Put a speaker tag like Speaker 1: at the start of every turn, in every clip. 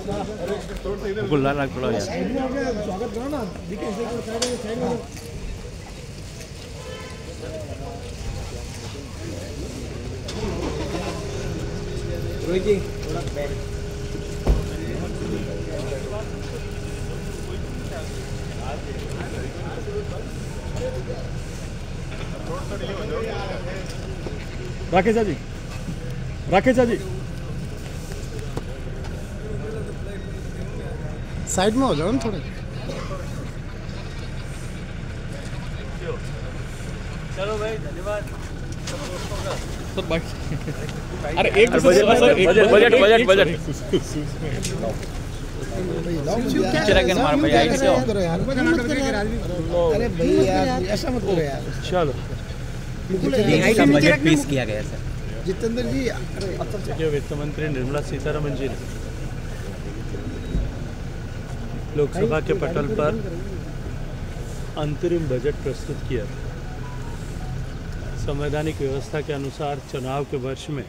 Speaker 1: गुल्ला लाग पड़ा यार।
Speaker 2: स्वागत करो ना, देखिए साइड में रोहित जी थोड़ा बैठ।
Speaker 1: राकेश जी, राकेश जी
Speaker 2: साइड में हो जाओ ना थोड़े।
Speaker 1: चलो भाई, धन्यवाद।
Speaker 3: अरे एक बजट चिरागन मार भाई ऐसे हो।
Speaker 2: अरे भाई यार ऐसा मत करो यार।
Speaker 1: चलो
Speaker 3: का बजट पेश किया गया सर।
Speaker 2: जितेंद्र जी
Speaker 1: देखिए, वित्त मंत्री निर्मला सीतारमण जी ने लोकसभा के पटल पर अंतरिम बजट प्रस्तुत किया। संवैधानिक व्यवस्था के अनुसार चुनाव के वर्ष में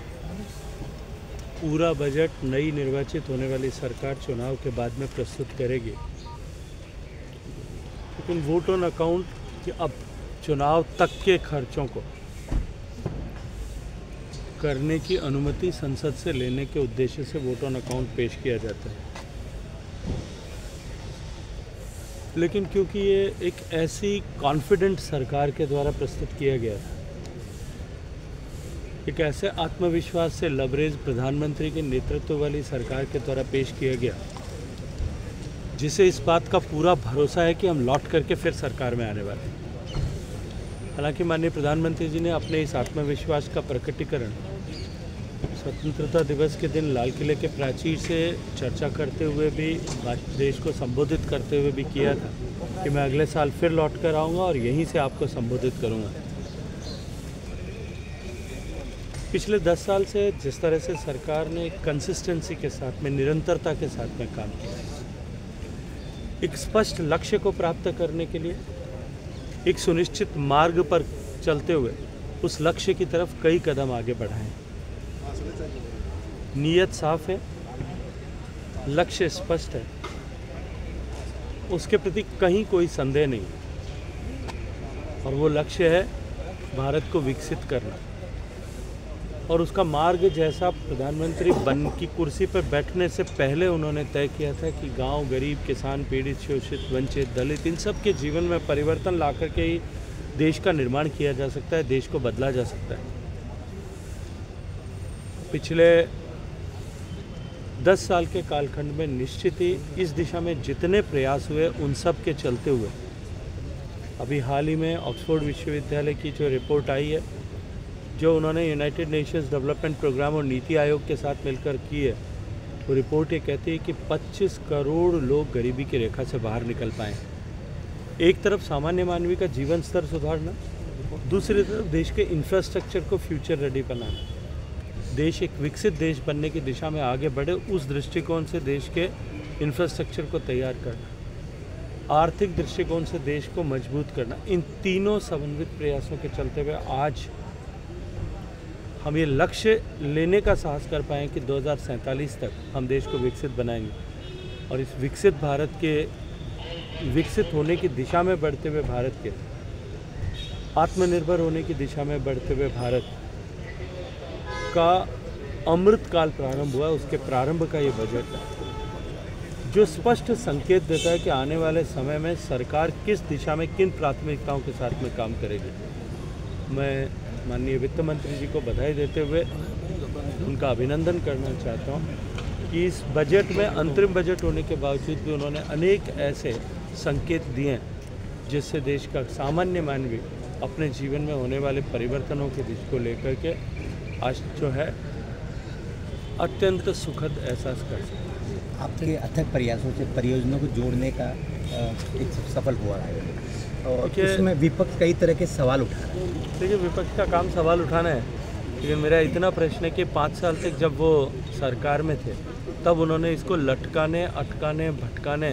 Speaker 1: पूरा बजट नई निर्वाचित होने वाली सरकार चुनाव के बाद में प्रस्तुत करेगी, लेकिन वोट ऑन अकाउंट कि अब चुनाव तक के खर्चों को करने की अनुमति संसद से लेने के उद्देश्य से वोट ऑन अकाउंट पेश किया जाता है। लेकिन क्योंकि ये एक ऐसी कॉन्फिडेंट सरकार के द्वारा प्रस्तुत किया गया था, एक ऐसे आत्मविश्वास से लबरेज प्रधानमंत्री के नेतृत्व वाली सरकार के द्वारा पेश किया गया, जिसे इस बात का पूरा भरोसा है कि हम लौट करके फिर सरकार में आने वाले हैं। हालांकि माननीय प्रधानमंत्री जी ने अपने इस आत्मविश्वास का प्रकटीकरण स्वतंत्रता दिवस के दिन लाल किले के प्राचीर से चर्चा करते हुए भी, देश को संबोधित करते हुए भी किया था कि मैं अगले साल फिर लौट कर आऊँगा और यहीं से आपको संबोधित करूँगा। पिछले 10 साल से जिस तरह से सरकार ने कंसिस्टेंसी के साथ में, निरंतरता के साथ में काम किया, एक स्पष्ट लक्ष्य को प्राप्त करने के लिए एक सुनिश्चित मार्ग पर चलते हुए उस लक्ष्य की तरफ कई कदम आगे बढ़ाए। नीयत साफ है, लक्ष्य स्पष्ट है, उसके प्रति कहीं कोई संदेह नहीं, और वो लक्ष्य है भारत को विकसित करना। और उसका मार्ग जैसा प्रधानमंत्री बन की कुर्सी पर बैठने से पहले उन्होंने तय किया था कि गांव, गरीब, किसान, पीड़ित, शोषित, वंचित, दलित, इन सब के जीवन में परिवर्तन ला करके ही देश का निर्माण किया जा सकता है, देश को बदला जा सकता है। पिछले 10 साल के कालखंड में निश्चित ही इस दिशा में जितने प्रयास हुए, उन सब के चलते हुए अभी हाल ही में ऑक्सफोर्ड विश्वविद्यालय की जो रिपोर्ट आई है, जो उन्होंने यूनाइटेड नेशंस डेवलपमेंट प्रोग्राम और नीति आयोग के साथ मिलकर की है, वो रिपोर्ट ये कहती है कि 25 करोड़ लोग गरीबी की रेखा से बाहर निकल पाए। एक तरफ सामान्य मानवी का जीवन स्तर सुधारना, दूसरी तरफ देश के इंफ्रास्ट्रक्चर को फ्यूचर रेडी बनाना, देश एक विकसित देश बनने की दिशा में आगे बढ़े, उस दृष्टिकोण से देश के इंफ्रास्ट्रक्चर को तैयार करना, आर्थिक दृष्टिकोण से देश को मजबूत करना, इन तीनों समन्वित प्रयासों के चलते हुए आज हम ये लक्ष्य लेने का साहस कर पाएँ कि 2047 तक हम देश को विकसित बनाएंगे। और इस विकसित भारत के विकसित होने की दिशा में बढ़ते हुए भारत के आत्मनिर्भर होने की दिशा में बढ़ते हुए भारत का अमृत काल प्रारंभ हुआ, उसके प्रारंभ का ये बजट है, जो स्पष्ट संकेत देता है कि आने वाले समय में सरकार किस दिशा में, किन प्राथमिकताओं के साथ में काम करेगी। मैं माननीय वित्त मंत्री जी को बधाई देते हुए उनका अभिनंदन करना चाहता हूं कि इस बजट में, अंतरिम बजट होने के बावजूद भी उन्होंने अनेक ऐसे संकेत दिए हैं जिससे देश का सामान्य मानवी अपने जीवन में होने वाले परिवर्तनों के दिशा को लेकर के आज जो है अत्यंत सुखद एहसास कर सकते हैं।
Speaker 3: आपके अथक प्रयासों से परियोजनाओं को जोड़ने का एक सफल हुआ है, और इसमें विपक्ष कई तरह के सवाल उठा रहा है।
Speaker 1: देखिए, विपक्ष का काम सवाल उठाना है, लेकिन मेरा इतना प्रश्न है कि 5 साल तक जब वो सरकार में थे तब उन्होंने इसको लटकाने, अटकाने, भटकाने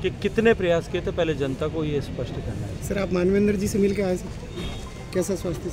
Speaker 1: कि कितने प्रयास किए थे, पहले जनता को ये स्पष्ट करना है।
Speaker 2: सर, आप मानवेंद्र जी से मिल के आए सर, कैसा स्वास्थ्य?